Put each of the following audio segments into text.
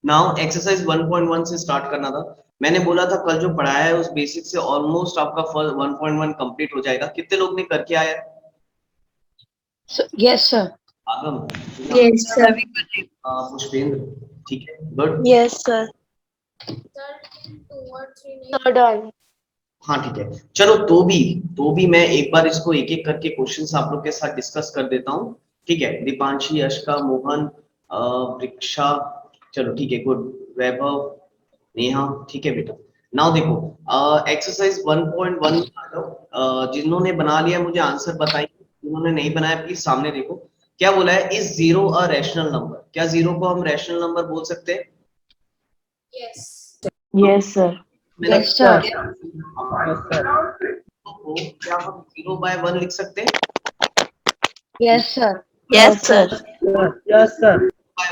Now exercise 1.1 से start करना था। मैंने बोला था कल जो पढ़ाया है उस बेसिक से ऑलमोस्ट आपका फर्स्ट 1.1 कंप्लीट हो जाएगा। कितने लोग ने करके आया है? Yes, sir. आगम, Yes, sir. पुष्पेंद्र, ठीक है, good. Yes, sir. Sir, done. हाँ ठीक है, चलो तो भी मैं एक बार इसको एक एक करके क्वेश्चंस आप लोग के साथ डिस्कस कर देता हूँ। ठीक है, दीपांशी, अश्का, मोहन, वृक्षा, चलो ठीक है, गुड, वैभव, नेहा, ठीक है बेटा। नाउ देखो, एक्सरसाइज 1.1 आ जाओ। जिन्होंने बना लिया मुझे आंसर बताइए, जिन्होंने नहीं बनाया प्लीज सामने देखो। क्या बोला है, is zero a rational number? क्या जीरो को हम रैशनल नंबर बोल सकते हैं? Yes, sir. मैंने Yes, sir. को क्या हम 0/1 लिख सकते हैं? Yes, sir. Yes, sir. Yes, sir.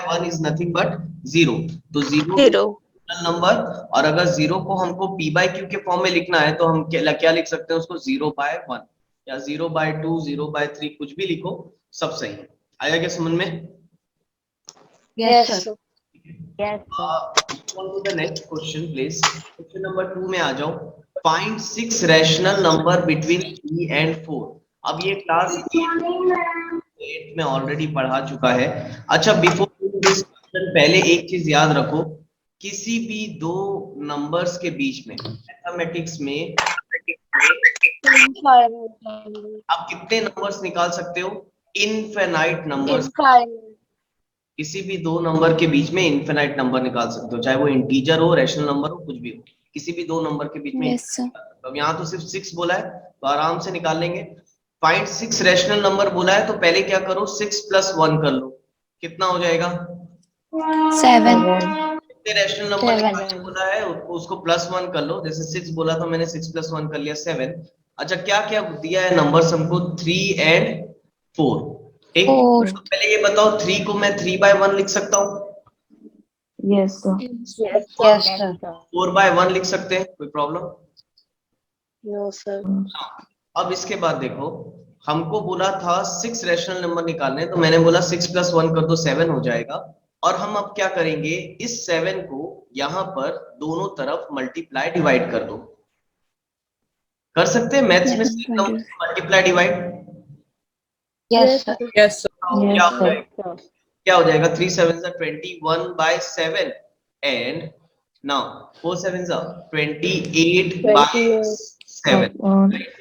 1 is nothing but 0। तो 0 Zero. नंबर, और अगर 0 को हमको p by q के फॉर्म में लिखना है तो हम क्या लिख सकते हैं उसको? 0/1 या 0/2, 0/3, कुछ भी लिखो, सब सही है। आया क्या समझ में? Yes, sir. sir. Yes, sir. On to the next question please। Question number 2 में आ जाओ। Find 6 rational number between 3 and 4। अब ये क्लास 8 में ऑलरेडी पढ़ा चुका है। अच्छा, बिफोर दिस क्वेश्चन पहले एक चीज याद रखो, किसी भी दो नंबर्स के बीच में मैथमेटिक्स में आप कितने नंबर्स निकाल सकते हो? Infinite numbers. किसी भी दो नंबर के बीच में इनफिनाइट नंबर निकाल सकते हो, चाहे वो इंटीजर हो, रैशनल नंबर हो, कुछ भी हो, किसी भी दो नंबर के बीच में। Yes, sir. अब यहाँ तो सिर्फ 6 बोला है तो आराम से निकाल लेंगे। फाइंड 6 रैशनल नंबर बोला है तो पहले क्या करो, 6 + 1 कर लो, कितना हो जाएगा? 7. कितने रैशनल नंबर 7. निकालने बोला है उसको +1 कर लो। जैसे 6 बोला तो मैंने 6 + 1 कर लिया 7। अच्छा, क्या क्या दिया है नंबर्स हमको? 3 and 4। ठीक, 4. तो पहले ये बताओ, 3 को मैं 3/1 लिख सकता हूँ? Yes, sir. Yes, Yes, sir. 4/1 लिख सकते हैं, कोई प्रॉब्लम? No, sir. अब इसके बाद देखो, हमको बोला था 6 रैशनल नंबर निकालने, तो मैंने बोला 6 + 1 कर दो, 7 हो जाएगा। और हम अब क्या करेंगे, इस 7 को यहाँ पर दोनों तरफ मल्टीप्लाई डिवाइड कर दो। कर सकते हैं मैथ्स में 7, 20. Multiply divide? Yes, sir. Yes, sir. क्या Yes, हो sir. जाएगा? क्या हो जाएगा? 3 7 21/7 एंड नाउ 4 7 28/7।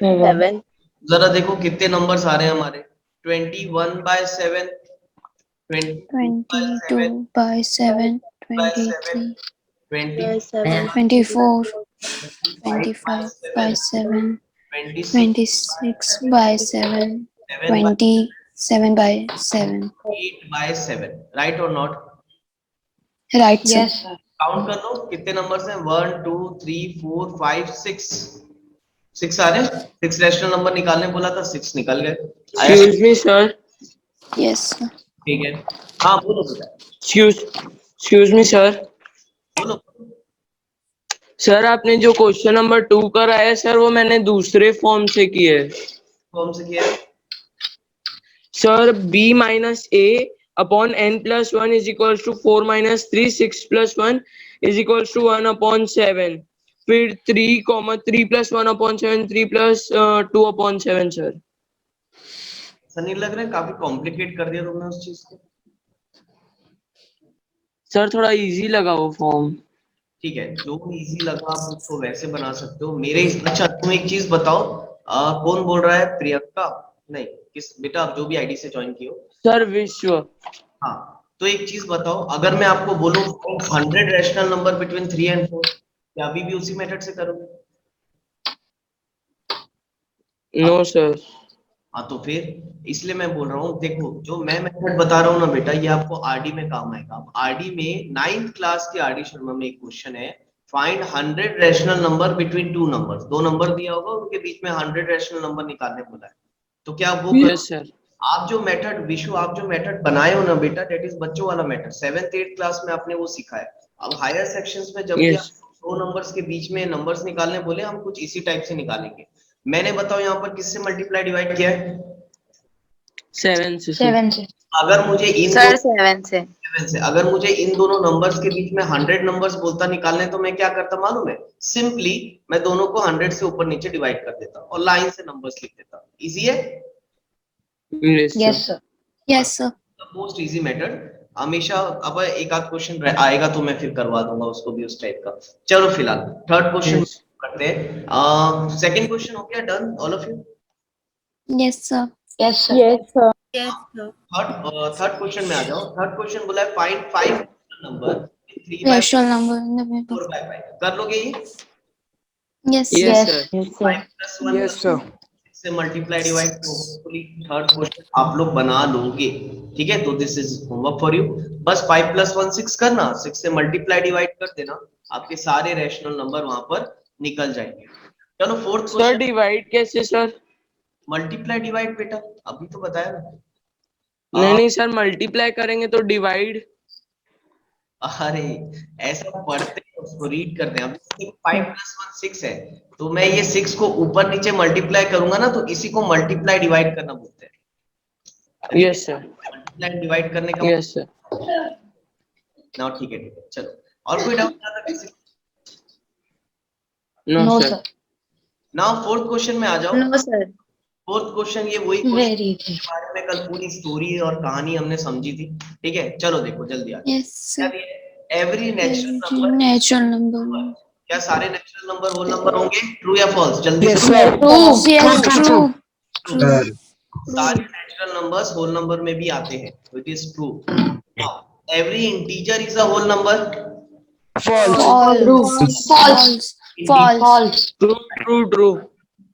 7. जरा देखो कितने नंबर्स आ रहे हैं हमारे। 21/7, 22/7, 22/7, 22/7, 23, 20/7, 24, 25/7, 25/7, 26/7, 26/7, 27/7. 8/7, राइट और not? Right, sir. Yes, sir. Count कर लो कितने नंबर्स हैं। 1 2 3 4 5 6। 6 आ रहे हैं। 6 रैशनल नंबर निकालने बोला था, 6 निकल गए। आया? Excuse me, sir. Yes, sir. ठीक है, हाँ बोलो बेटा, Excuse me, sir. बोलो। सर आपने जो क्वेश्चन नंबर 2 कराया है सर, वो मैंने दूसरे फॉर्म से किया है। कौन से किया है? Sir b - a upon n + 1 is equals to 4 - 3, 6 + 1 is equals to 1/7, फिर 3, 3 + 1/7, 3 + 2/7 सर। ऐसा नहीं लग रहा है काफी कॉम्प्लिकेट कर दिया तुमने उस चीज को? सर थोड़ा इजी लगा वो फॉर्म। ठीक है, जो इजी लगा आप उसको वैसे बना सकते हो। मेरे अच्छा तुम एक चीज बताओ, कौन बोल रहा है? प्रियंका? नहीं, किस बेटा, आप जो भी आईडी से ज्वाइन किए हो। सर विश्व। हाँ, तो एक चीज बताओ, अगर मैं आपको बोलूं 100 रैशनल नंबर बिटवीन 3 and 4, क्या अभी भी उसी मेथड से करोगे? No sir. हाँ तो फिर इसलिए मैं बोल रहा हूँ, देखो जो मैं मेथड बता रहा हूँ ना बेटा, ये आपको आरडी में काम आएगा। अब आरडी में 9th क्लास के आरडी शर्मा में एक क्वेश्चन है, find 100 rational number between two numbers. दो नंबर दिया होगा, उनके बीच में 100 रैशनल नंबर निकालने बोला है, तो क्या वो यस सर। आप जो मेथड विशु, आप जो मेथड बनाए हो ना बेटा, डेट इज बच्चों वाला मेथड। 7th 8th क्लास में आपने वो सीखा है। अब हायर सेक्शंस में जब भी यस। आप दो नंबर्स के बीच में नंबर्स निकालने बोले, हम कुछ इसी टाइप से निकालेंगे। मैंने बताओ यहाँ पर किससे मल्टीप्लाई डिवाइड किया है? 7 से। 7 से. अगर मुझे इन Sir, 7 से. डिफरेंस है। अगर मुझे इन दोनों नंबर्स के बीच में 100 नंबर्स बोलता निकालने तो मैं क्या करता मालूम है, सिंपली मैं दोनों को 100 से ऊपर नीचे डिवाइड कर देता और लाइन से नंबर्स लिख देता। इजी है, Yes, sir. Yes, sir. Yes, sir. Most easy method. हमेशा अब एक आध क्वेश्चन आएगा तो मैं फिर करवा दूंगा उसको भी उस टाइप का। चलो फिलहाल थर्ड क्वेश्चन Yes. करते हैं। सेकंड क्वेश्चन हो गया done all of you. Yes, sir. Yes, sir. Yes, sir. Yes, sir. Third question में आ जाओ। थर्ड क्वेश्चन बोला है find 5 number 3 by Rational number in the middle. 4 by 5। कर लोगे ये? Yes. Yes, Yes. sir. Yes, 5 sir. plus 1 Yes, sir. से multiply divide तो hopefully third question आप लोग बना लोगे। ठीक है, तो this is homework for you. बस 5 plus 1 6 करना, 6 से मल्टीप्लाई डिवाइड कर देना, आपके सारे रैशनल नंबर वहां पर निकल जाएंगे। चलो फोर्थ Sir, क्वेश्चन। divide कैसे sir? मल्टीप्लाई डिवाइड बेटा अभी तो बताया ना। नहीं सर, मल्टीप्लाई करेंगे तो डिवाइड। अरे ऐसा पढ़ते हैं, उसको रीड करते हैं। अब 5 plus 1 6 है, तो मैं ये 6 को ऊपर नीचे मल्टीप्लाई करूंगा ना, तो इसी को मल्टीप्लाई डिवाइड करना बोलते हैं। Yes, sir. मल्टीप्लाई डिवाइड करने का Yes, sir. ना। ठीक है चलो, और कोई डाउट था किसी? No, No, sir. sir. Now fourth question में आ जाओ। No, sir. फोर्थ क्वेश्चन ये वही क्वेश्चन Very easy. के बारे में कल पूरी स्टोरी और कहानी हमने समझी थी। ठीक है, चलो देखो जल्दी आ Yes, sir. Every natural Every नंबर। natural number. क्या सारे नेचुरल नंबर होल नंबर होंगे? ट्रू या फॉल्स? जल्दी Yes, से। sir. Yes, true. सारे नेचुरल नंबर्स होल नंबर में भी आते हैं, तो it is true. Every integer is a whole number. False. False. False. False. True.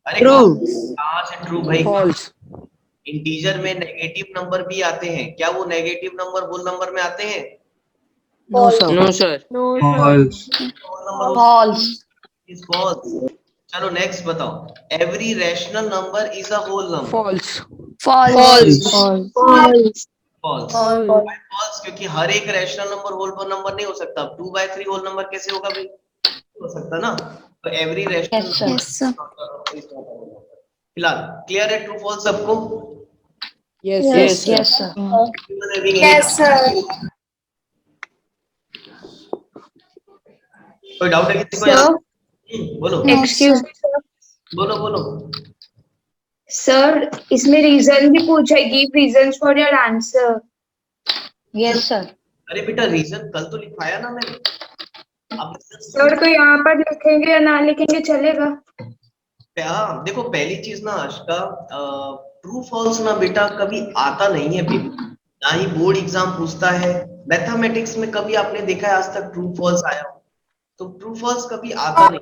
अरे कहाँ से ट्रू भाई? False. इंटीजर में नेगेटिव नंबर भी आते हैं, क्या वो नेगेटिव नंबर होल नंबर में आते हैं? No, sir. No, sir. False. Is false. चलो नेक्स्ट बताओ। Every rational number is a whole number. False. False. False. False. False. False क्योंकि हर एक रैशनल नंबर होल नंबर नहीं हो सकता। 2/3 होल नंबर कैसे होगा भाई? नहीं हो सकता ना। तो every rational Yes, sir. Yes, sir. फिलहाल क्लियर है ट्रू फॉल्स सबको? Yes, Yes, sir. Yes, sir. Yes, sir. कोई डाउट है किसी को? Sir, बोलो excuse me, sir. बोलो। Sir, इसमें reason भी पूछा है. Give reasons for your answer. Yes, sir. अरे बेटा रीजन कल तो लिखवाया ना मैंने। अब Sir, तो यहाँ पर लिखेंगे या ना लिखेंगे चलेगा? हाँ देखो, पहली चीज ना आशका, ट्रू फॉल्स ना बेटा कभी आता नहीं है पेपर, ना ही बोर्ड एग्जाम पूछता है। मैथमेटिक्स में कभी आपने देखा है आज तक ट्रू फॉल्स आया हो? तो ट्रू फॉल्स कभी आता नहीं।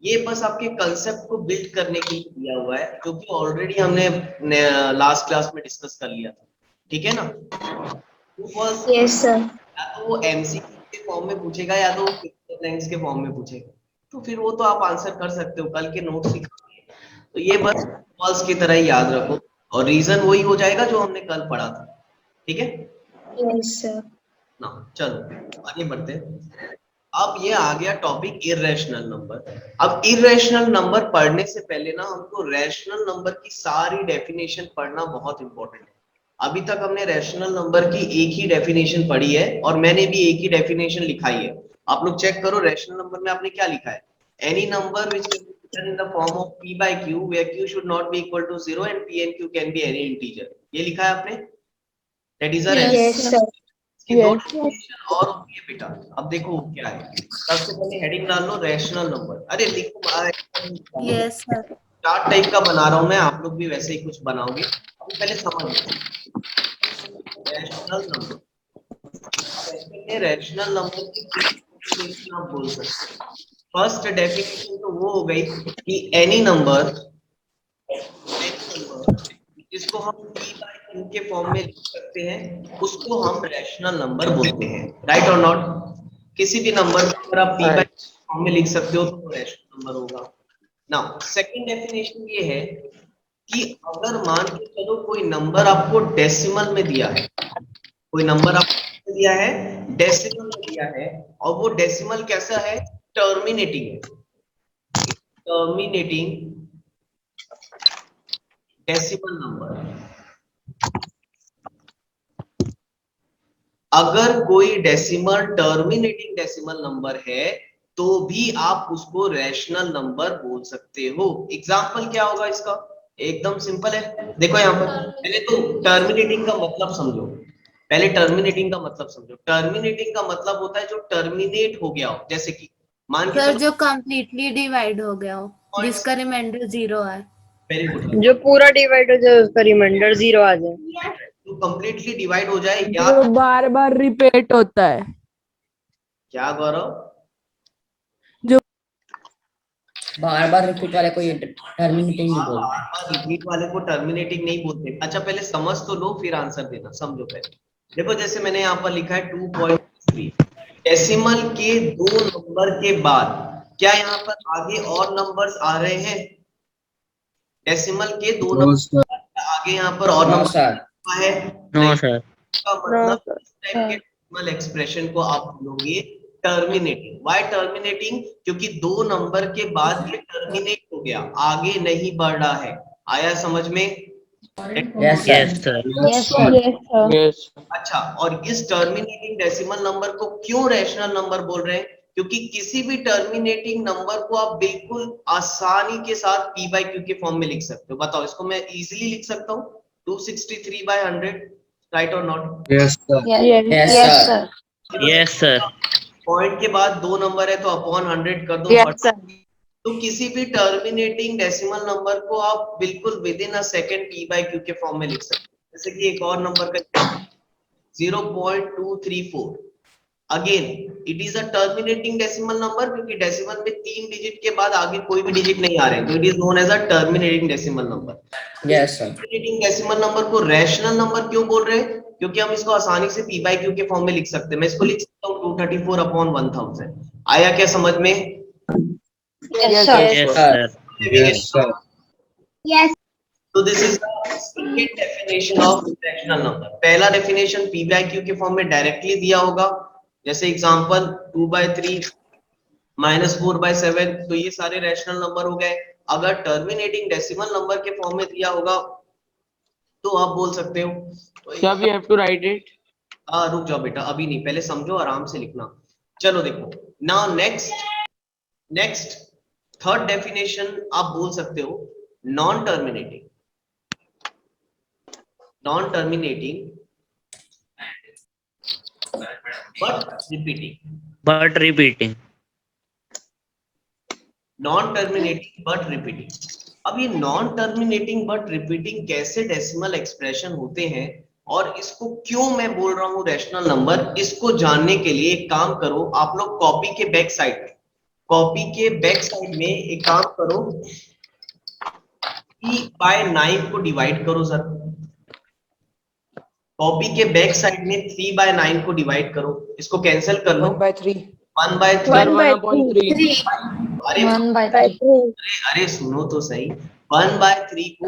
ये बस आपके कंसेप्ट को बिल्ड करने के लिए दिया हुआ है, जो कि ऑलरेडी हमने लास्ट क्लास में डिस्कस कर लिया था। ठीक है ना? True false Yes, sir. या तो वो एमसीक्यू के फॉर्म में पूछेगा या तो वो लाइंस के फॉर्म में पूछेगा, तो फिर वो तो आप आंसर कर सकते हो, कल के नोट्स ही। तो ये बस फॉल्स की तरह ही याद रखो, और रीजन वही हो जाएगा जो हमने कल पढ़ा था। ठीक है Yes, sir. ना? चलो आगे बढ़ते हैं। अब ये आ गया टॉपिक इररेशनल नंबर। अब इररेशनल नंबर पढ़ने से पहले ना हमको रैशनल नंबर की सारी डेफिनेशन पढ़ना बहुत इंपॉर्टेंट है। अभी तक हमने रैशनल नंबर की एक ही डेफिनेशन पढ़ी है, और मैंने भी एक ही डेफिनेशन लिखाई है। आप लोग चेक करो रैशनल नंबर में आपने क्या लिखा है। Any number which is written in the form of p by q where q should not be equal to 0 and p and q can be any integer, ये लिखा है आपने। That is a Yes, sir. इसकी दो definition और होती है बेटा। अब देखो वो क्या है। सबसे पहले हेडिंग डाल लो रैशनल नंबर। अरे लिखो। Yes, sir. चार्ट टाइप का बना रहा हूं मैं, आप लोग भी वैसे ही कुछ बनाओगे। अभी पहले समझ रैशनल नंबर। रैशनल नंबर की डेफिनेशन आप बोल सकते हैं। फर्स्ट डेफिनेशन तो वो हो गई कि एनी नंबर जिसको हम p by q के फॉर्म में लिख सकते हैं उसको हम रैशनल नंबर बोलते हैं। राइट और नॉट? किसी भी नंबर को अगर आप p by q फॉर्म में लिख सकते हो तो वो रैशनल नंबर होगा। नाउ सेकंड डेफिनेशन ये है कि अगर मान के चलो कोई नंबर आपको डेसिमल में दिया है, कोई नंबर आपको दिया है डेसिमल में दिया है, और वो डेसिमल कैसा है? टर्मिनेटिंग है। Terminating decimal number. अगर कोई डेसिमल टर्मिनेटिंग डेसिमल नंबर है तो भी आप उसको रैशनल नंबर बोल सकते हो। एग्जाम्पल क्या होगा इसका? एकदम सिंपल है, देखो यहाँ पर पहले तो टर्मिनेटिंग का मतलब समझो। पहले टर्मिनेटिंग का मतलब समझो। टर्मिनेटिंग का मतलब होता है जो टर्मिनेट हो गया हो, जैसे कि मान के सर चलो जो कंप्लीटली डिवाइड हो गया हो जिसका रिमाइंडर 0 है। वेरी गुड, जो पूरा डिवाइड हो जाए उसका रिमाइंडर 0 आ जाए। तो कंप्लीटली डिवाइड हो जाए या जो बार बार रिपीट होता है। क्या गौरव? जो बार बार रिपीट वाले को ये टर्मिनेटिंग नहीं बोलते। बार बार रिपीट वाले को टर्मिनेटिंग नहीं बोलते। अच्छा पहले समझ तो लो फिर आंसर देना, समझो पहले। देखो जैसे मैंने यहाँ पर लिखा है 2.3 डेसिमल के 2 नंबर के बाद क्या यहाँ पर आगे और नंबर्स आ रहे हैं? डेसिमल के 2 नंबर आगे यहाँ पर और नो नंबर सर। है? No sir. का मतलब इस टाइप के डेसिमल एक्सप्रेशन को आप बोलोगे टर्मिनेटिंग। Why terminating? क्योंकि 2 नंबर के बाद ये टर्मिनेट हो गया, आगे नहीं बढ़ रहा है। आया समझ में? Yes sir. Yes, sir. Yes अच्छा, और इस टर्मिनेटिंग डेसिमल नंबर को क्यों रैशनल नंबर बोल रहे हैं? क्योंकि किसी भी टर्मिनेटिंग नंबर को आप बिल्कुल आसानी के साथ p बाई क्यू के फॉर्म में लिख सकते हो। बताओ, इसको मैं इजीली लिख सकता हूँ 263 बाय 100, राइट और not? Yes, yes yes, sir. sir. Yes sir. Point के बाद 2 नंबर है तो अपॉन 100 कर दो। Yes sir. तो किसी भी टर्मिनेटिंग डेसिमल नंबर को आप बिल्कुल with in a second p by Q के फॉर्म में लिख सकते हो। जैसे कि एक और नंबर का 0.234, again it is a terminating decimal number क्योंकि डेसिमल में 3 डिजिट के बाद आगे कोई भी डिजिट नहीं आ रहे, तो it is known as a terminating decimal number. Yes sir. Terminating decimal number को रैशनल नंबर क्यों बोल रहे हैं? क्योंकि हम इसको आसानी से p बाई क्यू के फॉर्म में लिख सकते हैं। मैं इसको लिख सकता हूँ 234 अपॉन 1000। आया क्या समझ में? Yes, sir. Yes sir. Yes. तो this is the second definition of rational number. पहला डेफिनेशन p बाई क्यू के फॉर्म में डायरेक्टली दिया होगा, जैसे एग्जांपल 2/3 -4/7, तो ये सारे रैशनल नंबर हो गए। अगर टर्मिनेटिंग डेसिमल नंबर के फॉर्म में दिया होगा तो आप बोल सकते हो तो sir we have to write it. रुक जाओ बेटा, अभी नहीं, पहले समझो, आराम से लिखना। चलो देखो, नाउ नेक्स्ट थर्ड डेफिनेशन आप बोल सकते हो non terminating but repeating. Non terminating but repeating. अब ये नॉन टर्मिनेटिंग बट रिपीटिंग कैसे डेसिमल एक्सप्रेशन होते हैं और इसको क्यों मैं बोल रहा हूँ रैशनल नंबर, इसको जानने के लिए एक काम करो, आप लोग कॉपी के बैक साइड में एक काम करो, 3/9 को डिवाइड करो सर। कॉपी के बैक साइड में 3/9 को डिवाइड करो, इसको कैंसिल कर लो। 1/3 1/3 1/3 अरे 1/3. अरे सुनो तो सही, 1/3 को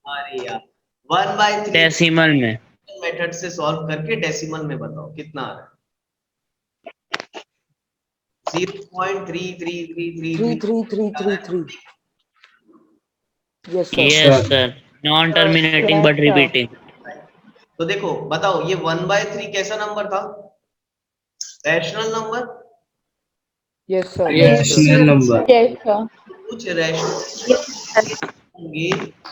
अरे यार 1/3 डेसिमल में मेथड से सॉल्व करके डेसिमल में बताओ कितना आ रहा है। 0.33333 yes yes sir. Non terminating but repeating. तो देखो बताओ ये 1/3 कैसा नंबर था? Rational number. Yes sir. कुछ रैशनल होंगे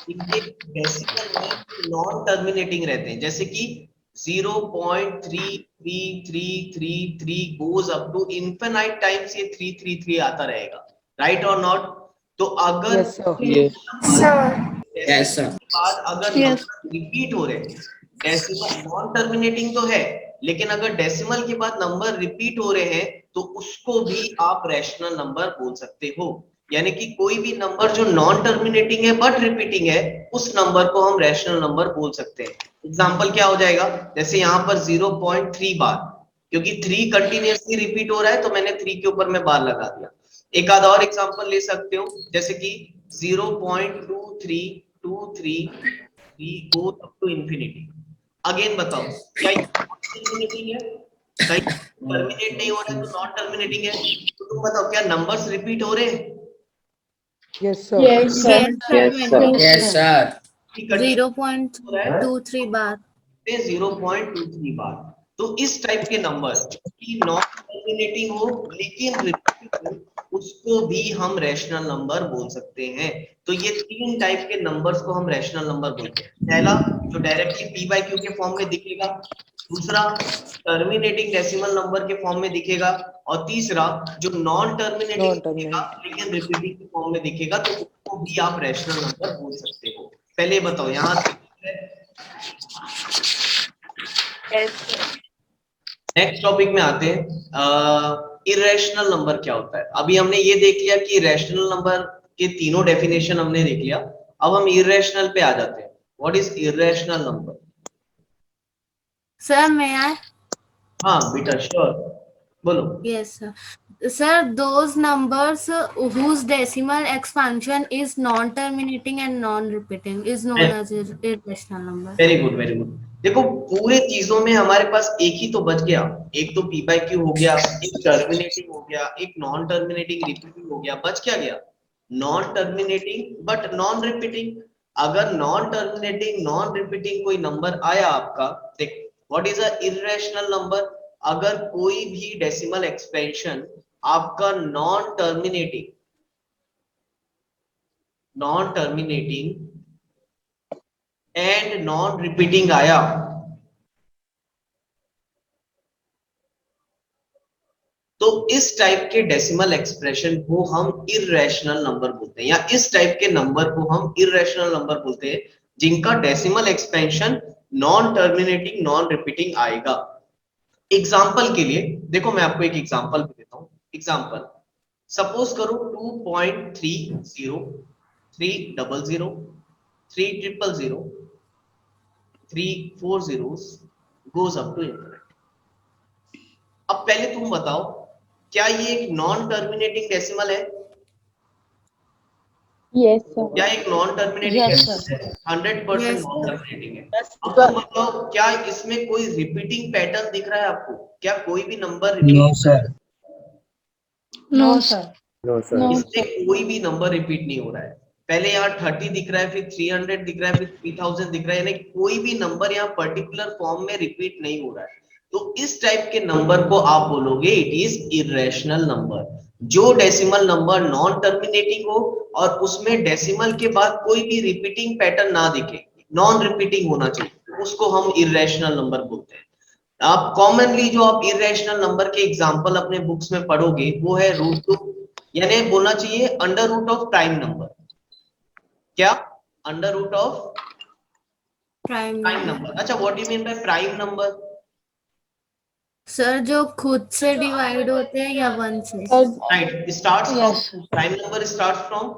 इनके डेसिमल में नॉन टर्मिनेटिंग रहते हैं, जैसे कि 0.33333 goes up to infinite times ये 333 आता रहेगा, राइट और नॉट? तो अगर यस सर। Yes sir. बाद अगर नंबर रिपीट हो रहे हैं, डेसिमल नॉन टर्मिनेटिंग तो है लेकिन अगर डेसिमल के बाद नंबर रिपीट हो रहे हैं तो उसको भी आप रैशनल नंबर बोल सकते हो। यानी कि कोई भी नंबर जो नॉन टर्मिनेटिंग है बट रिपीटिंग है उस नंबर को हम रैशनल नंबर बोल सकते हैं। एग्जांपल क्या हो जाएगा, जैसे यहाँ पर 0.3 बार, क्योंकि 3 कंटिन्यूअसली रिपीट हो रहा है तो मैंने 3 के ऊपर में बार लगा दिया। एक आध और एग्जांपल ले सकते हो, जैसे कि 0.2323 goes up to infinity। Again बताओ क्या टर्मिनेटिंग है? कहीं टर्मिनेट नहीं हो रहा है तो नॉन टर्मिनेटिंग है। तो तुम बताओ क्या नंबर्स रिपीट हो रहे हैं? Yes sir. Yes sir. 0.23 बार 0.23 बार। तो इस टाइप के नंबर की नॉन टर्मिनेटिंग हो लेकिन रिपीटिंग हो, उसको भी हम रैशनल नंबर बोल सकते हैं। तो ये तीन टाइप के नंबर्स को हम रैशनल नंबर बोलते हैं। पहला जो डायरेक्टली p बाय q के फॉर्म में दिखेगा, दूसरा टर्मिनेटिंग डेसिमल नंबर के फॉर्म में दिखेगा, और तीसरा जो नॉन टर्मिनेटिंग दिखेगा लेकिन रिपीटिंग के फॉर्म में दिखेगा, तो उसको भी आप रैशनल नंबर बोल सकते हो। पहले बताओ यहाँ नेक्स्ट टॉपिक में आते हैं। इरेशनल नंबर क्या होता है? अभी हमने ये देख लिया कि रैशनल नंबर के तीनों डेफिनेशन हमने देख लिया। अब हम इरेशनल पे आ जाते हैं। What is irrational number? Sir मैं आए? हाँ बेटा श्योर, बोलो। Yes, sir. Sir, those numbers whose decimal expansion is non-terminating and non-repeating is known as irrational number. Very good very good. देखो पूरे चीजों में हमारे पास एक ही तो बच गया, एक तो p बाय q हो गया, एक टर्मिनेटिंग हो गया, एक नॉन टर्मिनेटिंग रिपीटिंग हो गया। बच क्या गया? Non terminating but non repeating. अगर नॉन टर्मिनेटिंग नॉन रिपीटिंग कोई नंबर आया आपका, देख what is a irrational number? अगर कोई भी डेसिमल एक्सपेंशन आपका non terminating and non repeating आया, तो इस टाइप के डेसिमल एक्सप्रेशन को हम इरेशनल नंबर बोलते हैं, या इस टाइप के नंबर को हम इरेशनल नंबर बोलते हैं जिनका decimal expansion non terminating non repeating आएगा। एग्जाम्पल के लिए देखो, मैं आपको एक एग्जाम्पल देता हूं। एग्जाम्पल सपोज करो 2.30 300 300 3 4 zeros goes up to infinite। अब पहले तुम बताओ, क्या ये एक नॉन टर्मिनेटिंग डेसिमल है? Yes, sir. क्या एक नॉन टर्मिनेटिंग Yes, डेसिमल है? 100% Yes, नॉन sir. टर्मिनेटिंग है। अब तुम बताओ, क्या इसमें कोई रिपीटिंग पैटर्न दिख रहा है आपको? क्या कोई भी number No, sir. No, sir. No, sir. No, इससे कोई भी नंबर रिपीट नहीं हो रहा है। पहले यहाँ 30 दिख रहा है, फिर 300 दिख रहा है, फिर 3000 दिख रहा है, यानी कोई भी नंबर यहाँ पर्टिकुलर फॉर्म में रिपीट नहीं हो रहा है। तो इस टाइप के नंबर को आप बोलोगे इट इज इरेशनल नंबर। जो डेसिमल नंबर नॉन टर्मिनेटिंग हो और उसमें डेसिमल के बाद कोई भी रिपीटिंग पैटर्न ना दिखे, नॉन रिपीटिंग होना चाहिए, उसको हम इरेशनल नंबर बोलते हैं। आप कॉमनली जो आप इरेशनल नंबर के एग्जांपल अपने बुक्स में पढ़ोगे वो है √2, यानी बोलना चाहिए under root of prime number. क्या? Under root of Prime prime number. Number. अच्छा, what do you mean by prime number? Sir जो खुद से डिवाइड होते हैं या 1 से? Right, starts from Yes, sir. Prime number starts from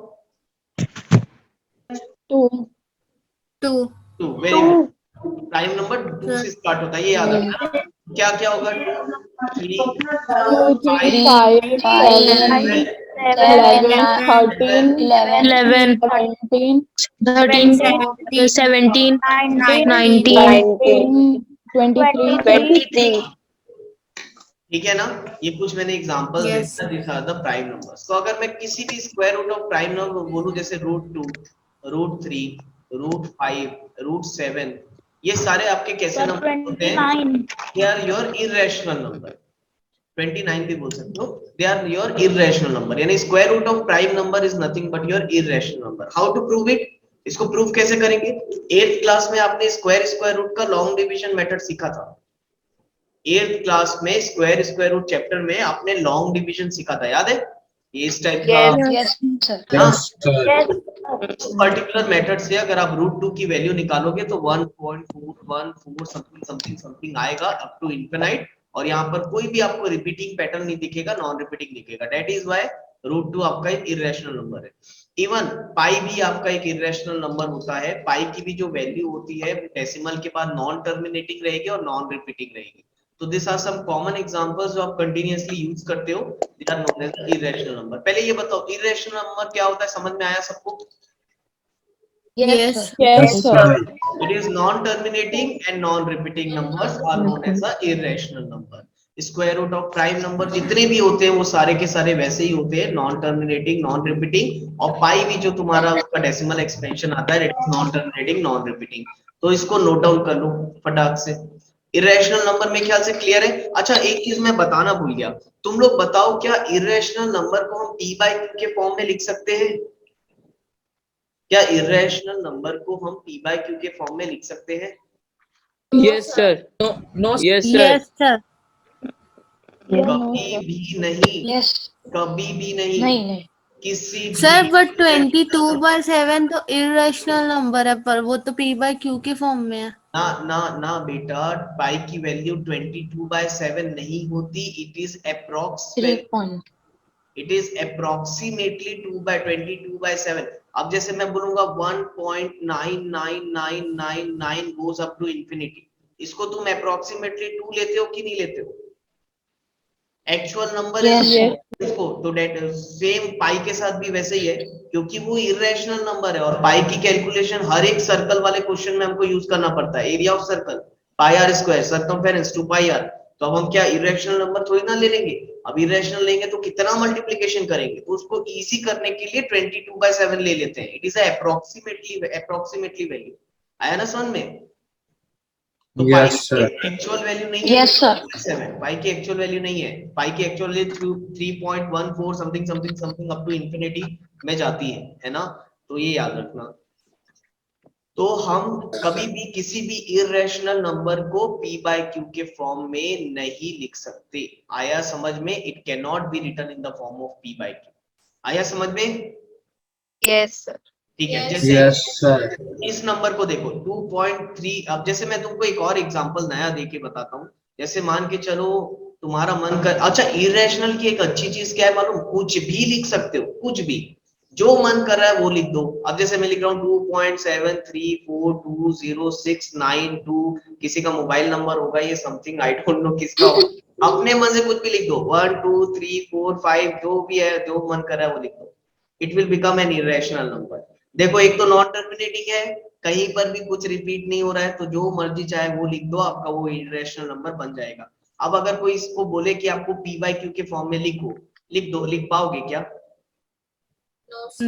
2. 2. 2। Very good. Prime number 2 से स्टार्ट होता है, ये याद रखना। क्या क्या होगा? 2 3 2, 3, 5 5, 7, 11, 13, 11, 17, 17, 19, 23. ठीक है ना? ये कुछ मैंने एग्जांपल्स Yes. दिखा था प्राइम नंबर्स। तो अगर मैं किसी भी square root of prime number बोलूं, जैसे √2 √3 √5 √7, ये सारे आपके कैसे नंबर होते हैं? They are your irrational number. 29 भी बोल सकते हो। They are your irrational number, यानी square root of prime number is nothing but your irrational number. How to prove it? इसको प्रूव कैसे करेंगे? 8th क्लास में आपने स्क्वायर रूट का लॉन्ग डिवीजन मेथड सीखा था। 8th क्लास में स्क्वायर रूट चैप्टर में आपने लॉन्ग डिवीजन सीखा था, याद है? ये इस टाइप का Yes, sir. Yes, sir. Particular method से अगर आप √2 की वैल्यू निकालोगे तो 1.414 समथिंग समथिंग समथिंग आएगा अप टू इंफिनाइट, और यहाँ पर कोई भी आपको रिपीटिंग पैटर्न नहीं दिखेगा, नॉन रिपीटिंग दिखेगा। दैट इज व्हाई √2 आपका एक इरेशनल नंबर है। इवन पाई भी आपका एक इरेशनल नंबर होता है। पाई की भी जो वैल्यू होती है डेसिमल के बाद नॉन टर्मिनेटिंग रहेगी और नॉन रिपीटिंग रहेगी। तो this are some common examples जो आप कंटिन्यूअसली यूज करते हो, they are known as irrational number. पहले ये बताओ इरेशनल नंबर क्या होता है, समझ में आया सबको? Yes. Yes, sir. It is non-terminating and non-repeating numbers are known as a irrational number. Square root of prime number जितने भी होते हैं वो सारे के सारे वैसे ही होते हैं, नॉन टर्मिनेटिंग नॉन रिपीटिंग। और पाई भी जो तुम्हारा उसका डेसिमल एक्सपेंशन आता है, it is non terminating non repeating. तो इसको नोट डाउन कर लो फटाक से। इरेशनल नंबर में ख्याल से क्लियर है। अच्छा एक चीज मैं बताना भूल गया, तुम लोग बताओ क्या इरेशनल नंबर को हम p by q के फॉर्म में लिख सकते हैं? क्या इरेशनल नंबर को हम p by q के फॉर्म में लिख सकते हैं? Yes, sir. No, no, Yes, sir. Yes, sir. कभी भी नहीं, यस कभी भी नहीं, नहीं किसी भी Sir, but 22/7 तो irrational number है, पर वो तो p by q के फॉर्म में है। ना ना ना बेटा, पाई की वैल्यू 22/7 नहीं होती, it is 3 point it is approximately 2/22/7। अब जैसे मैं बोलूंगा 1.99999 गोज अप टू इंफिनिटी, इसको तुम अप्रोक्सीमेटली 2 लेते हो कि नहीं लेते हो? Actual number Yes, sir. इसको तो डेट सेम पाई के साथ भी वैसे ही है, क्योंकि वो इरेशनल नंबर है और पाई की कैलकुलेशन हर एक सर्कल वाले क्वेश्चन में हमको यूज करना पड़ता है। Area of circle pi r square, circumference 2 pi r. तो अब हम क्या इरेशनल नंबर थोड़ी ना ले लेंगे, अब इरेशनल लेंगे तो कितना मल्टीप्लिकेशन करेंगे, तो उसको इजी करने के लिए 22/7 ले लेते हैं। It is approximately value. आया ना समझ में? तो पाई Yes, sir. की एक्चुअल वैल्यू नहीं Yes, sir. है, पाई की एक्चुअल वैल्यू नहीं है, पाई की actual value 3.14 something something something up to infinity में जाती है ना? तो ये याद रखना। तो हम कभी भी किसी भी इरेशनल नंबर को p by q के फॉर्म में नहीं लिख सकते। आया समझ में? It cannot be written in the form of p by q। आया समझ में? Yes, sir. ठीक है। जैसे Yes, sir. इस नंबर को देखो 2.3। अब जैसे मैं तुमको एक और एग्जांपल नया देके बताता हूँ। जैसे मान के चलो तुम्हारा मन कर, अच्छा इरेशनल की एक अच्छी चीज क्या है मालूम? कुछ भी लिख सकते हो, कुछ भी, जो मन कर रहा है वो लिख दो। अब जैसे मैं लिख रहा हूँ 2.73420692, किसी का मोबाइल नंबर होगा ये, समथिंग आई डोंट नो किसका होगा, अपने मन से कुछ भी लिख दो, 1 2 3 4 5 जो भी है, जो मन कर रहा है वो लिख दो। It will become an irrational number. देखो एक तो नॉन टर्मिनेटिंग है, कहीं पर भी कुछ रिपीट नहीं हो रहा है, तो जो मर्जी चाहे वो लिख दो, आपका वो इरेशनल नंबर बन जाएगा। अब अगर कोई इसको बोले कि आपको p by q के फॉर्म में लिख दो, लिख पाओगे क्या?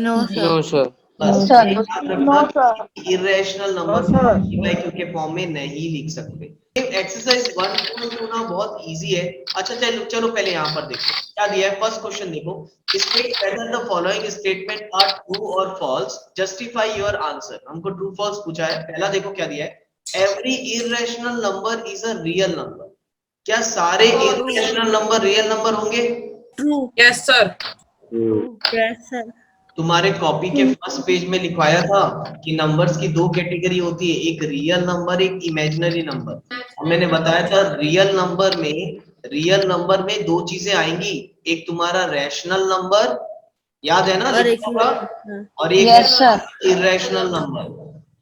No, sir. No, sir. बस sir. याद रखना, irrational number p by q के फॉर्म में नहीं लिख सकते। एक्सरसाइज 1.2 ना बहुत इजी है। अच्छा चलो पहले यहाँ पर देखो क्या दिया है। फर्स्ट क्वेश्चन देखो, state whether the following statement are true और फॉल्स, जस्टिफाई योर आंसर। हमको ट्रू फॉल्स पूछा है। पहला देखो क्या दिया है, every irrational number is a real number. क्या सारे इरेशनल नंबर रियल नंबर होंगे? True. yes, sir. Yes, sir. तुम्हारे कॉपी के फर्स्ट पेज में लिखवाया था कि नंबर्स की दो कैटेगरी होती है, एक रियल नंबर, एक इमेजिनरी नंबर। और मैंने बताया था रियल नंबर में दो चीजें आएंगी, एक तुम्हारा रैशनल नंबर, याद है ना, और एक लिखा होगा, और Yes, sir. एक इरेशनल नंबर।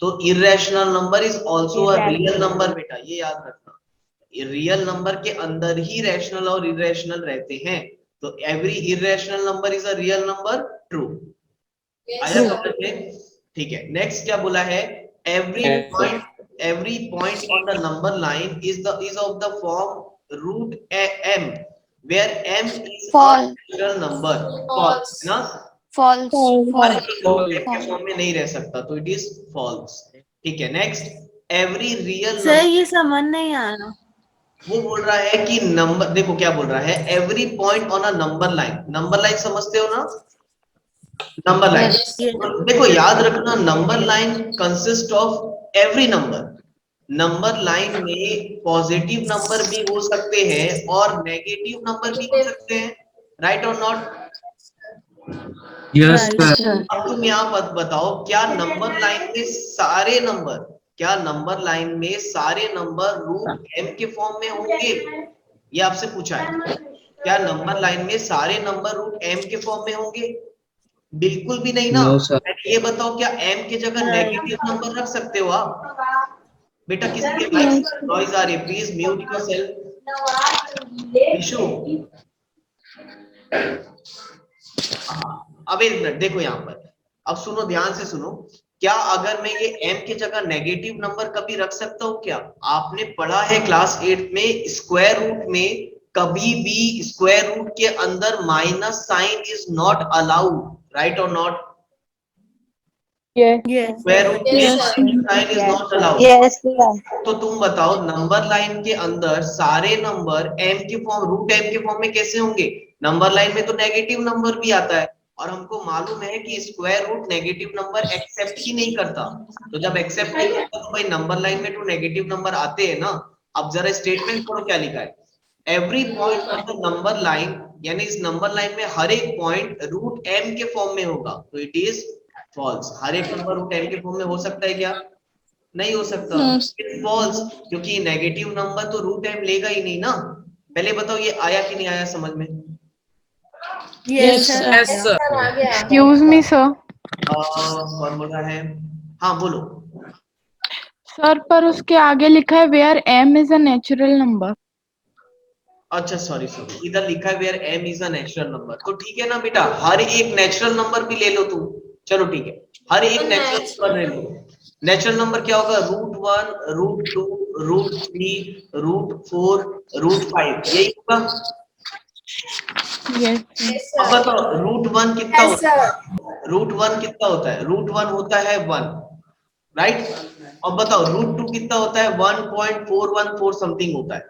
तो irrational number is also a real number बेटा, ये याद रखना। रियल नंबर के अंदर ही रैशनल और इरेशनल रहते हैं। तो every irrational number is a real number, true. आया समझ में? ठीक है। नेक्स्ट क्या बोला है, every point on the number line is of the form root m where m is False. a natural number। false ना, False. हर False. एक root m के फॉर्म में नहीं रह सकता, तो इट इज false। ठीक है। नेक्स्ट, एवरी रियल सर ये समझ नहीं आ रहा। वो बोल रहा है कि नंबर, देखो क्या बोल रहा है, every point on a number line समझते हो ना, नंबर लाइन। Yes. देखो याद रखना, number line consist of every number. Number line में पॉजिटिव नंबर भी हो सकते हैं और नेगेटिव नंबर भी हो सकते हैं, राइट और not? Yes, Right. sir. Sir. अब तुम यहाँ पर बताओ, क्या नंबर लाइन में सारे नंबर रूट m के फॉर्म में होंगे? ये आपसे पूछा है, क्या नंबर लाइन में सारे नंबर रूट m के फॉर्म में होंगे? बिल्कुल भी नहीं ना। No, sir. ये बताओ, क्या m की जगह नेगेटिव नंबर रख सकते हो आप? बेटा किसी के माइक नॉइज आ रही है, प्लीज म्यूट योरसेल्फ। इशू, अब एक मिनट देखो यहाँ पर, अब सुनो, ध्यान से सुनो। क्या अगर मैं ये m की जगह नेगेटिव नंबर कभी रख सकता हूँ क्या? आपने पढ़ा है क्लास 8 में, स्क्वायर रूट में कभी भी स्क्वायर रूट के अंदर minus sign is not allowed, right और not? Yes. Yes. Square root Yes, sign is not allowed. Yes. तो तुम बताओ नंबर लाइन के अंदर सारे नंबर m के फॉर्म रूट m के फॉर्म में कैसे होंगे? नंबर लाइन में तो नेगेटिव नंबर भी आता है और हमको मालूम है कि square root negative number accept ही नहीं करता। तो जब एक्सेप्ट नहीं करता तो भाई नंबर लाइन में तो नेगेटिव नंबर आते हैं ना। अब जरा स्टेटमेंट पढ़ो क्या लिखा है। Every point of the number line, यानी इस नंबर लाइन में हर एक पॉइंट रूट m के फॉर्म में होगा, तो इट इज फॉल्स। हर एक नंबर रूट m के फॉर्म में हो सकता है क्या? नहीं हो सकता, फॉल्स, क्योंकि नेगेटिव नंबर तो रूट m लेगा ही नहीं ना। पहले बताओ ये आया कि नहीं आया समझ में? Yes, sir. Yes, sir. Excuse me, sir. Formula है, हाँ बोलो। सर पर उसके आगे लिखा है where m is a natural number. अच्छा सॉरी सॉरी, इधर लिखा है where m is a natural number. तो ठीक है ना बेटा, हर एक नेचुरल नंबर भी ले लो तुम। चलो ठीक है, हर एक नेचुरल नंबर ले लो। नेचुरल नंबर क्या होगा? √1, √2, √3, √4, √5, यही होगा। Yes. अब बताओ √1 कितना होता है? √1 कितना होता है? √1 होता है 1, राइट। अब बताओ √2 कितना होता है? 1.414 समथिंग होता है।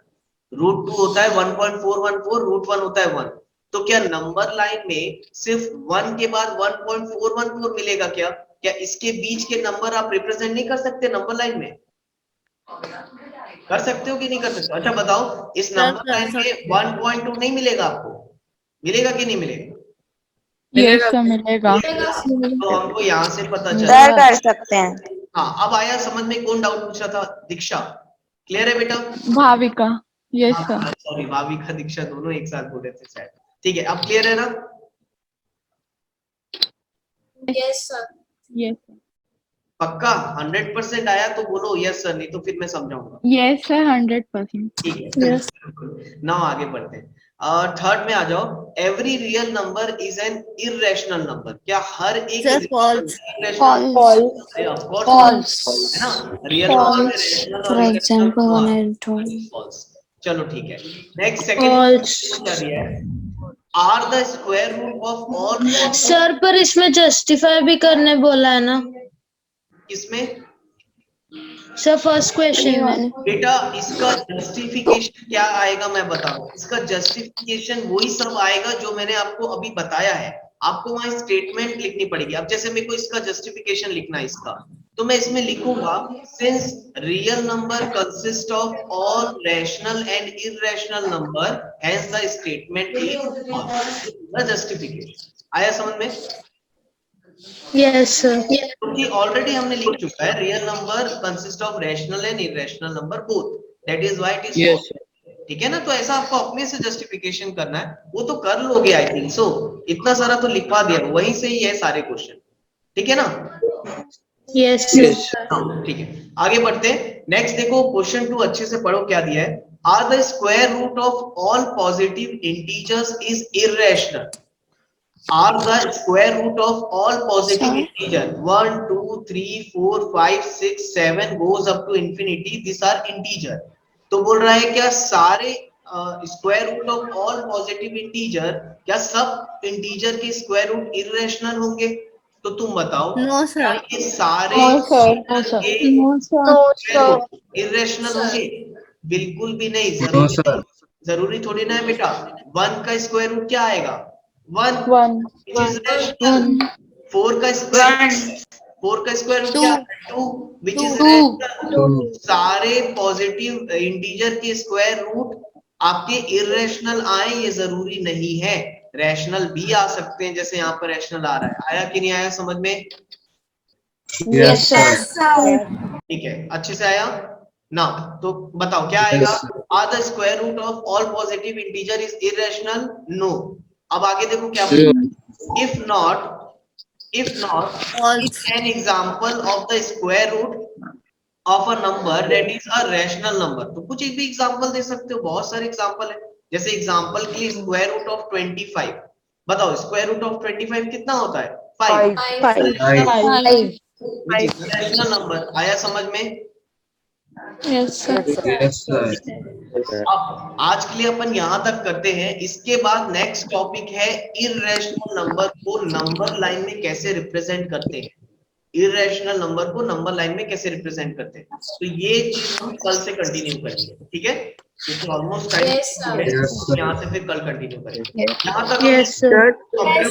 √2 होता है 1.414, √1 होता है 1। तो क्या नंबर लाइन में सिर्फ 1 के बाद 1.414 मिलेगा क्या? क्या इसके बीच के नंबर आप रिप्रेजेंट नहीं कर सकते नंबर लाइन में? कर सकते हो कि नहीं कर सकते? अच्छा बताओ इस नंबर लाइन में 1.2 नहीं मिलेगा आपको? मिलेगा कि नहीं मिलेगा? Yes, sir, मिलेगा। तो हमको यहाँ से पता सर चला। कर सकते हैं। हाँ अब आया समझ में। कौन डाउट पूछ रहा था? दीक्षा, क्लियर है बेटा? Bhavika. Yes, sir. Sorry Bhavika Diksha दोनों एक साथ बोले थे शायद। ठीक है, अब क्लियर है ना? Yes, sir. पक्का 100% आया तो बोलो यस सर, नहीं तो फिर मैं समझाऊंगा। Yes, sir, 100%. ठीक है, नाउ आगे बढ़ते हैं। थर्ड में आ जाओ। Every real number is an irrational number. क्या हर एक Sir, false. false है ना? Real number For example, when I told. false। चलो ठीक है, नेक्स्ट सेकंड क्या दिया है? Are the square root of all. Sir पर इसमें जस्टिफाई भी करने बोला है ना किसमें? सर फर्स्ट क्वेश्चन में। बेटा इसका जस्टिफिकेशन क्या आएगा मैं बताऊं। इसका जस्टिफिकेशन वही सब आएगा जो मैंने आपको अभी बताया है। आपको वहां स्टेटमेंट लिखनी पड़ेगी। अब जैसे मेरे को इसका जस्टिफिकेशन लिखना है इसका, तो मैं इसमें लिखूंगा since real number consist of all rational and irrational number, hence the statement is false. The justification आया समझ में? Yes sir. क्योंकि ऑलरेडी हमने लिख चुका है real number consist of rational and irrational number both, that is why it is Yes, false. ठीक है ना? तो ऐसा आपको अपने से जस्टिफिकेशन करना है, वो तो कर लोगे आई थिंक सो। इतना सारा तो लिखवा दिया, वहीं से ही है सारे क्वेश्चन। ठीक है ना? Yes yes. सर। ठीक है, आगे बढ़ते हैं। नेक्स्ट देखो क्वेश्चन 2 अच्छे से पढ़ो क्या दिया है। Are the square root of all positive integers is irrational. Are the square root of all positive integer 1, 2, 3, 4, 5, 6, 7 goes up to infinity, these are integer। तो बोल रहा है क्या सारे square root of all positive integer, क्या सब integer के square root irrational होंगे? तो तुम बताओ No, sir. ये सारे इररेशनल होंगे? बिल्कुल भी नहीं, No, sir. जरूरी थोड़ी ना है बेटा। 1 का स्क्वायर रूट क्या आएगा? 1 which is rational। 4 का स्क्वायर रूट क्या? 2 which is rational। सारे पॉजिटिव इंटीजर के स्क्वायर रूट आपके इररेशनल आए ये जरूरी नहीं है, रैशनल भी आ सकते हैं, जैसे यहाँ पर रैशनल आ रहा है। आया कि नहीं आया समझ में? Yes, sir. ठीक है, अच्छे से आया ना? तो बताओ क्या आएगा? Yes, sir. Are the square root of all positive integer is irrational? No. अब आगे देखो क्या if not False. An example of the square root of a number that is a rational number. तो कुछ एक भी एग्जांपल दे सकते हो, बहुत सारे एग्जांपल है। जैसे एग्जांपल के लिए स्क्वायर रूट ऑफ 25, बताओ स्क्वायर रूट ऑफ 25 कितना होता है? 5 रैशनल नंबर। आया समझ में? Yes, sir. Yes, sir. अब आज के लिए अपन यहाँ तक करते हैं। इसके बाद नेक्स्ट टॉपिक है इररेशनल नंबर को नंबर लाइन में कैसे रिप्रेजेंट करते हैं। इरेशनल नंबर को नंबर लाइन में कैसे रिप्रेजेंट करते हैं। तो ये चीज हम कल से कंटिन्यू करेंगे, ठीक है, क्योंकि ऑलमोस्ट टाइम Yes, sir. यहाँ से फिर कल कंटिन्यू करेंगे। यहाँ तक Yes, sir. हमने